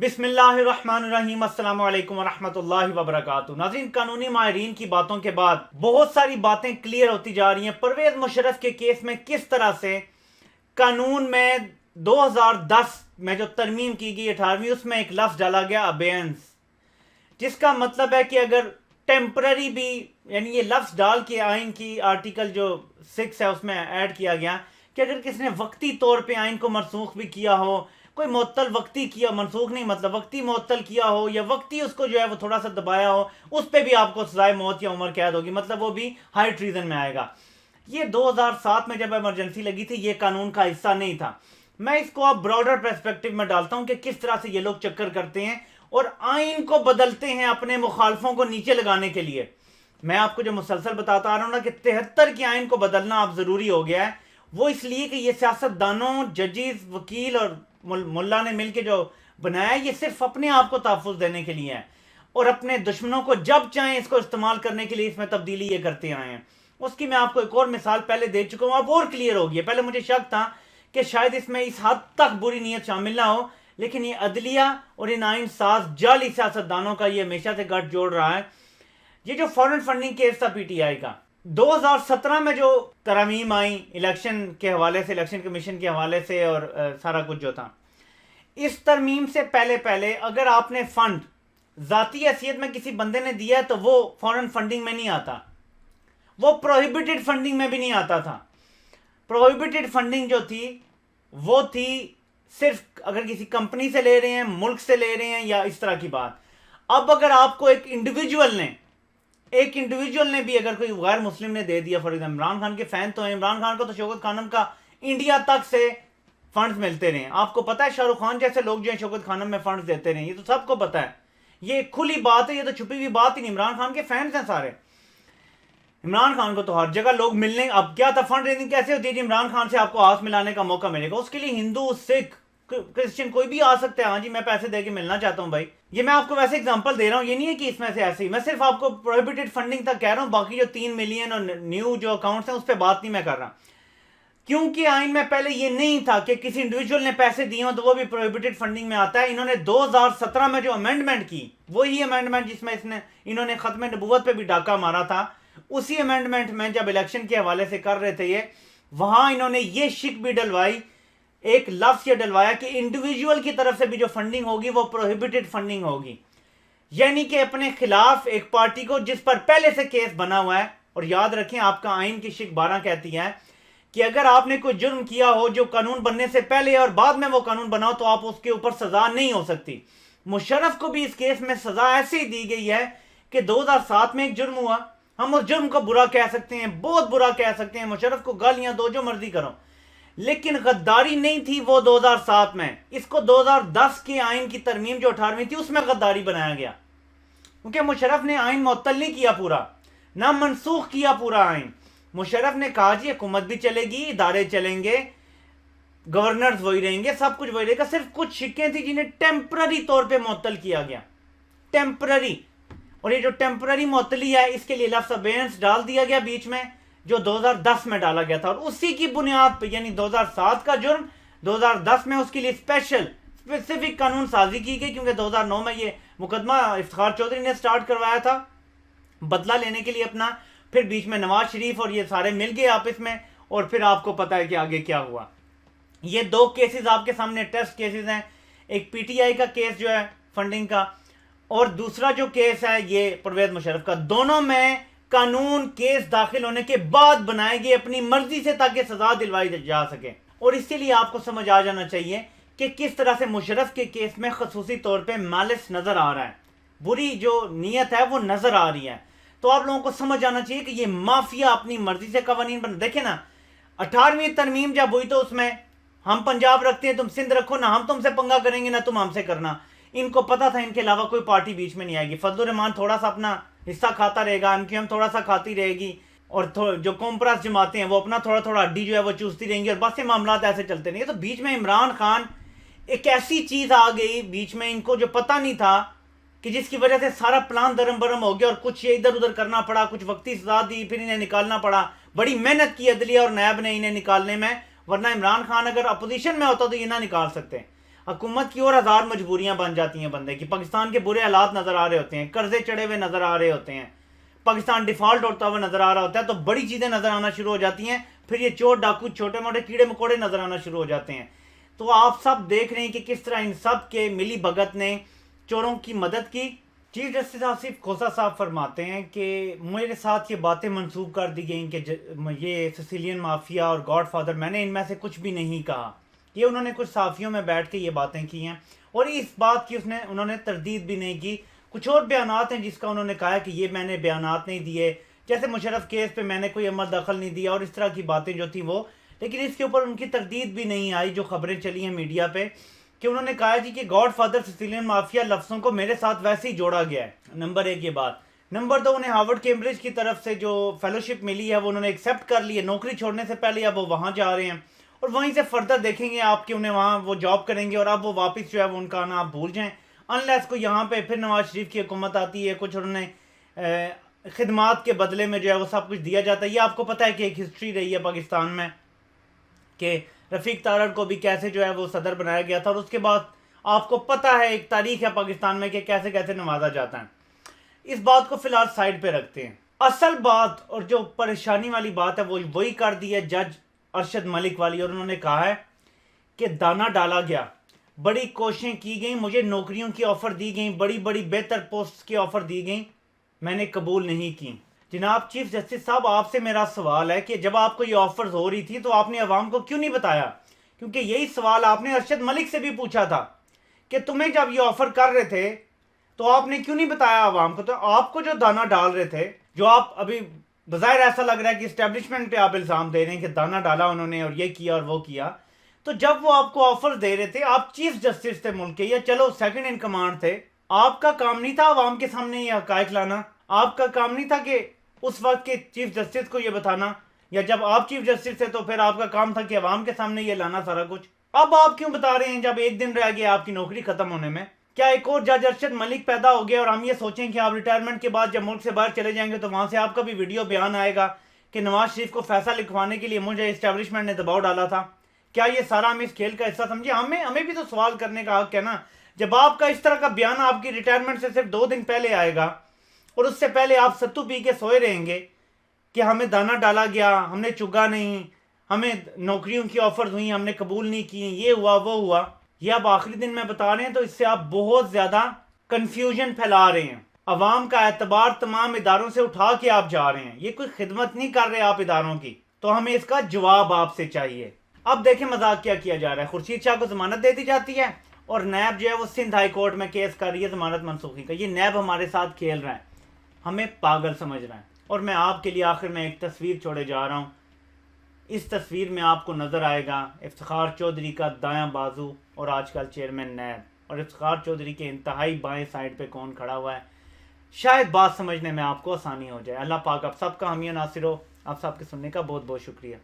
بسم اللہ الرحمن الرحیم، السلام علیکم ورحمۃ اللہ وبرکاتہ۔ ناظرین، قانونی ماہرین کی باتوں کے بعد بہت ساری باتیں کلیئر ہوتی جا رہی ہیں۔ پرویز مشرف کے کیس میں کس طرح سے قانون میں 2010 میں جو ترمیم کی گئی 18ویں، اس میں ایک لفظ ڈالا گیا ابینس، جس کا مطلب ہے کہ اگر ٹیمپرری بھی، یعنی یہ لفظ ڈال کے آئین کی آرٹیکل جو 6 ہے اس میں ایڈ کیا گیا کہ اگر کس نے وقتی طور پہ آئین کو منسوخ بھی کیا ہو، کوئی معطل وقتی کیا، منسوخ نہیں مطلب وقتی معطل کیا ہو، یا وقتی اس کو جو ہے وہ تھوڑا سا دبایا ہو، اس پہ بھی آپ کو سزائے موت یا عمر قید ہوگی، مطلب وہ بھی ہائی ٹریزن میں آئے گا۔ یہ 2007 میں جب ایمرجنسی لگی تھی، یہ قانون کا حصہ نہیں تھا۔ میں اس کو اب براڈر پرسپیکٹو میں ڈالتا ہوں کہ کس طرح سے یہ لوگ چکر کرتے ہیں اور آئین کو بدلتے ہیں اپنے مخالفوں کو نیچے لگانے کے لیے۔ میں آپ کو جو مسلسل بتاتا آ رہا ہوں نا کہ 73 کے آئین کو بدلنا اب ضروری ہو گیا ہے، وہ اس لیے کہ یہ سیاست دانوں، ججز، وکیل اور ملا نے مل کے جو بنایا، یہ صرف اپنے آپ کو تحفظ دینے کے لیے ہے، اور اپنے دشمنوں کو جب چاہیں اس کو استعمال کرنے کے لیے اس میں تبدیلی یہ کرتے آئے ہیں۔ اس کی میں آپ کو ایک اور مثال پہلے دے چکا ہوں، اب اور کلیئر ہو گئی ہے۔ پہلے مجھے شک تھا کہ شاید اس میں اس حد تک بری نیت شامل نہ ہو، لیکن یہ عدلیہ اور ان آئین ساز جعلی سیاست دانوں کا یہ ہمیشہ سے گٹھ جوڑ رہا ہے۔ یہ جو فورن فنڈنگ کیس تھا پی ٹی آئی کا، 2017 میں جو ترامیم آئیں الیکشن کے حوالے سے، الیکشن کمیشن کے حوالے سے اور سارا کچھ جو تھا، اس ترمیم سے پہلے اگر آپ نے فنڈ ذاتی حیثیت میں کسی بندے نے دیا ہے تو وہ فورن فنڈنگ میں نہیں آتا، وہ پروہیبٹڈ فنڈنگ میں بھی نہیں آتا تھا۔ پروہیبٹڈ فنڈنگ جو تھی وہ تھی صرف اگر کسی کمپنی سے لے رہے ہیں، ملک سے لے رہے ہیں، یا اس طرح کی بات۔ اب اگر آپ کو ایک انڈیویجول نے بھی اگر کوئی غیر مسلم نے دے دیا، فار ایگزامپل عمران خان کے فین تو ہیں، عمران خان کو تو شوکت خانم کا انڈیا تک سے فنڈز ملتے رہے ہیں۔ آپ کو پتہ ہے شاہ رخ خان جیسے لوگ جو ہیں شوکت خانم میں فنڈز دیتے رہے ہیں، یہ تو سب کو پتہ ہے، یہ کھلی بات ہے، یہ تو چھپی ہوئی بات ہی نہیں۔ عمران خان کے فینز ہیں سارے، عمران خان کو تو ہر جگہ لوگ ملنے، اب کیا تھا فنڈ ریزنگ کیسے ہوتی ہے؟ عمران خان سے آپ کو ہاتھ ملانے کا موقع ملے گا، اس کے لیے ہندو، سکھ، کرسچن کوئی بھی آ سکتا ہے، ہاں جی میں پیسے دے کے ملنا چاہتا ہوں بھائی۔ یہ میں آپ کو ویسے اگزامپل دے رہا ہوں، یہ نہیں ہے کہ اس میں سے ایسے ہی، میں صرف آپ کو پروہیبٹڈ فنڈنگ تک کہہ رہا ہوں، باقی جو 3 ملین اور نیو جو اکاؤنٹس ہیں اس پہ بات نہیں میں کر رہا، کیونکہ آئین میں پہلے یہ نہیں تھا کہ کسی انڈیویجول نے پیسے دیے ہوں تو وہ بھی پروہیبٹڈ فنڈنگ میں آتا ہے۔ انہوں نے 2017 میں جو امینڈمنٹ کی، وہی امینڈمنٹ جس میں انہوں نے ختم نبوت پہ بھی ڈاکہ مارا تھا، اسی امینڈمنٹ میں جب الیکشن کے حوالے سے کر رہے تھے یہ، وہاں انہوں نے یہ شک بھی ڈلوائی، ایک لفظ یہ ڈلوایا کہ انڈیویجول کی طرف سے بھی جو فنڈنگ ہوگی وہ پروہیبٹڈ فنڈنگ ہوگی، یعنی کہ اپنے خلاف ایک پارٹی کو جس پر پہلے سے کیس بنا ہوا ہے۔ اور یاد رکھیں آپ کا آئین کی شک 12 کہتی ہے کہ اگر آپ نے کوئی جرم کیا ہو جو قانون بننے سے پہلے اور بعد میں وہ قانون بنا ہو تو آپ اس کے اوپر سزا نہیں ہو سکتی۔ مشرف کو بھی اس کیس میں سزا ایسے ہی دی گئی ہے کہ 2007 میں ایک جرم ہوا، ہم اس جرم کو برا کہہ سکتے ہیں، بہت برا کہہ سکتے ہیں، مشرف کو گالیاں دو جو مرضی کرو، لیکن غداری نہیں تھی وہ 2007 میں۔ اس کو 2010 کے آئین کی ترمیم جو 18ویں تھی اس میں غداری بنایا گیا، کیونکہ مشرف نے آئین معطل نہیں کیا پورا، نہ منسوخ کیا پورا آئین۔ مشرف نے کہا جی حکومت بھی چلے گی، ادارے چلیں گے، گورنرز وہی رہیں گے، سب کچھ وہی رہے گا، صرف کچھ شکیں تھیں جنہیں ٹیمپرری طور پہ معطل کیا گیا، ٹیمپرری۔ اور یہ جو ٹیمپرری معطلی ہے اس کے لیے لفظ ابینس ڈال دیا گیا بیچ میں، جو 2010 میں ڈالا گیا تھا، اور اسی کی بنیاد پہ یعنی 2007 کا جرم 2010 میں اس کے لیے اسپیسیفک قانون سازی کی گئی، کیونکہ 2009 میں یہ مقدمہ افتخار چودھری نے سٹارٹ کروایا تھا بدلہ لینے کے لیے اپنا، پھر بیچ میں نواز شریف اور یہ سارے مل گئے آپس میں، اور پھر آپ کو پتہ ہے کہ آگے کیا ہوا۔ یہ 2 کیسز آپ کے سامنے ٹیسٹ کیسز ہیں، ایک پی ٹی آئی کا کیس جو ہے فنڈنگ کا، اور دوسرا جو کیس ہے یہ پرویز مشرف کا۔ دونوں میں قانون کیس داخل ہونے کے بعد بنائے گئے اپنی مرضی سے تاکہ سزا دلوائی جا سکے، اور اسی لیے آپ کو سمجھ آ جانا چاہیے کہ کس طرح سے مشرف کے کیس میں خصوصی طور پہ مالس نظر آ رہا ہے، بری جو نیت ہے وہ نظر آ رہی ہے۔ تو آپ لوگوں کو سمجھ آنا چاہیے کہ یہ مافیا اپنی مرضی سے قوانین بنا۔ دیکھیں نا 18ویں ترمیم جب ہوئی تو اس میں ہم پنجاب رکھتے ہیں تم سندھ رکھو، نہ ہم تم سے پنگا کریں گے نہ تم ہم سے کرنا۔ ان کو پتا تھا ان کے علاوہ کوئی پارٹی بیچ میں نہیں آئے گی، فضل الرحمان تھوڑا سا اپنا حصہ کھاتا رہے گا، ایم کیو ایم تھوڑا سا کھاتی رہے گی، اور جو کومپرس جماعتیں ہیں وہ اپنا تھوڑا تھوڑا ہڈی جو ہے وہ چوستی رہیں گی، اور بس یہ معاملات ایسے چلتے رہیں گے۔ تو بیچ میں عمران خان ایک ایسی چیز آ گئی بیچ میں، ان کو جو پتہ نہیں تھا، کہ جس کی وجہ سے سارا پلان درم برم ہو گیا، اور کچھ یہ ادھر ادھر کرنا پڑا، کچھ وقتی سزا دی، پھر انہیں نکالنا پڑا، بڑی محنت کی عدلیہ اور نیب نے انہیں نکالنے میں، ورنہ عمران خان اگر اپوزیشن میں ہوتا تو یہ نہ نکال سکتے۔ حکومت کی اور ہزار مجبوریاں بن جاتی ہیں بندے کی. پاکستان کے برے حالات نظر آ رہے ہوتے ہیں, قرضے چڑھے ہوئے نظر آ رہے ہوتے ہیں, پاکستان ڈیفالٹ ہوتا ہوا نظر آ رہا ہوتا ہے, تو بڑی چیزیں نظر آنا شروع ہو جاتی ہیں. پھر یہ چور ڈاکو چھوٹے موٹے کیڑے مکوڑے نظر آنا شروع ہو جاتے ہیں. تو آپ سب دیکھ رہے ہیں کہ کس طرح ان سب کے ملی بھگت نے چوروں کی مدد کی. چیف جسٹس آصف کھوسہ صاحب فرماتے ہیں کہ میرے ساتھ یہ باتیں منسوب کر دی گئیں کہ یہ سسیلین مافیا اور گاڈ فادر, میں نے ان میں سے کچھ بھی نہیں کہا. یہ انہوں نے کچھ صحافیوں میں بیٹھ کے یہ باتیں کی ہیں, اور اس بات کی انہوں نے تردید بھی نہیں کی. کچھ اور بیانات ہیں جس کا انہوں نے کہا کہ یہ میں نے بیانات نہیں دیے, جیسے مشرف کیس پہ میں نے کوئی عمل دخل نہیں دیا, اور اس طرح کی باتیں جو تھیں وہ. لیکن اس کے اوپر ان کی تردید بھی نہیں آئی جو خبریں چلی ہیں میڈیا پہ, کہ انہوں نے کہا جی کہ گاڈ فادر سسیلین مافیا لفظوں کو میرے ساتھ ویسے ہی جوڑا گیا ہے. نمبر 1 یہ بات. نمبر 2, انہیں ہارورڈ کیمبرج کی طرف سے جو فیلوشپ ملی ہے وہ انہوں نے ایکسیپٹ کر لی ہے. نوکری چھوڑنے سے پہلے اب وہ وہاں جا رہے ہیں, اور وہیں سے فردر دیکھیں گے آپ کہ انہیں وہاں وہ جاب کریں گے, اور اب وہ واپس جو ہے وہ ان کا آنا آپ بھول جائیں, انلیس کو یہاں پہ پھر نواز شریف کی حکومت آتی ہے, کچھ انہوں نے خدمات کے بدلے میں جو ہے وہ سب کچھ دیا جاتا ہے. یہ آپ کو پتہ ہے کہ ایک ہسٹری رہی ہے پاکستان میں کہ رفیق تارڑ کو بھی کیسے جو ہے وہ صدر بنایا گیا تھا, اور اس کے بعد آپ کو پتہ ہے ایک تاریخ ہے پاکستان میں کہ کیسے کیسے نوازا جاتا ہے. اس بات کو فی الحال سائڈ پہ رکھتے ہیں. اصل بات اور جو پریشانی والی بات ہے وہ وہی کر دی ہے جج ارشد ملک والی, اور انہوں نے کہا ہے کہ دانا ڈالا گیا, بڑی کوششیں کی گئیں, مجھے نوکریوں کی آفر دی گئیں, بڑی بڑی بہتر پوسٹ کی آفر دی گئیں, میں نے قبول نہیں کی. جناب چیف جسٹس صاحب, آپ سے میرا سوال ہے کہ جب آپ کو یہ آفرز ہو رہی تھی تو آپ نے عوام کو کیوں نہیں بتایا؟ کیونکہ یہی سوال آپ نے ارشد ملک سے بھی پوچھا تھا کہ تمہیں جب یہ آفر کر رہے تھے تو آپ نے کیوں نہیں بتایا عوام کو. تو آپ کو جو دانا ڈال رہے تھے, جو آپ ابھی بظاہر ایسا لگ رہا ہے کہ اسٹیبلشمنٹ پہ آپ الزام دے رہے ہیں کہ دانا ڈالا انہوں نے اور یہ کیا اور وہ کیا, تو جب وہ آپ کو آفر دے رہے تھے, آپ چیف جسٹس تھے ملک کے, یا چلو سیکنڈ ان کمانڈ تھے, آپ کا کام نہیں تھا عوام کے سامنے یہ حقائق لانا؟ آپ کا کام نہیں تھا کہ اس وقت کے چیف جسٹس کو یہ بتانا, یا جب آپ چیف جسٹس تھے تو پھر آپ کا کام تھا کہ عوام کے سامنے یہ لانا سارا کچھ؟ اب آپ کیوں بتا رہے ہیں جب ایک دن رہ گیا آپ کی نوکری ختم ہونے میں؟ کیا ایک اور جج ارشد ملک پیدا ہو گیا اور ہم یہ سوچیں کہ آپ ریٹائرمنٹ کے بعد جب ملک سے باہر چلے جائیں گے تو وہاں سے آپ کا بھی ویڈیو بیان آئے گا کہ نواز شریف کو فیصلہ لکھوانے کے لیے مجھے اسٹیبلشمنٹ نے دباؤ ڈالا تھا؟ کیا یہ سارا ہم اس کھیل کا حصہ سمجھے؟ ہمیں بھی تو سوال کرنے کا حق ہے نا. جب آپ کا اس طرح کا بیان آپ کی ریٹائرمنٹ سے صرف 2 دن پہلے آئے گا, اور اس سے پہلے آپ ستو پی کے سوئے رہیں گے کہ ہمیں دانا ڈالا گیا, ہم نے چگا نہیں, ہمیں نوکریوں کی آفرز ہوئی, ہم نے قبول نہیں کی, یہ ہوا وہ ہوا, یہ آپ آخری دن میں بتا رہے ہیں, تو اس سے آپ بہت زیادہ کنفیوژن پھیلا رہے ہیں. عوام کا اعتبار تمام اداروں سے اٹھا کے آپ جا رہے ہیں, یہ کوئی خدمت نہیں کر رہے آپ اداروں کی, تو ہمیں اس کا جواب آپ سے چاہیے. اب دیکھیں مذاق کیا کیا جا رہا ہے. خورشید شاہ کو ضمانت دے دی جاتی ہے, اور نیب جو ہے وہ سندھ ہائی کورٹ میں کیس کر رہی ہے ضمانت منسوخی کا. یہ نیب ہمارے ساتھ کھیل رہا ہے, ہمیں پاگل سمجھ رہا ہے. اور میں آپ کے لیے آخر میں ایک تصویر چھوڑے جا رہا ہوں. اس تصویر میں آپ کو نظر آئے گا افتخار چودھری کا دایاں بازو اور آج کل چیئرمین نیب, اور افتخار چودھری کے انتہائی بائیں سائڈ پہ کون کھڑا ہوا ہے. شاید بات سمجھنے میں آپ کو آسانی ہو جائے. اللہ پاک آپ سب کا حامی و ناصر ہو. آپ سب کے سننے کا بہت بہت شکریہ.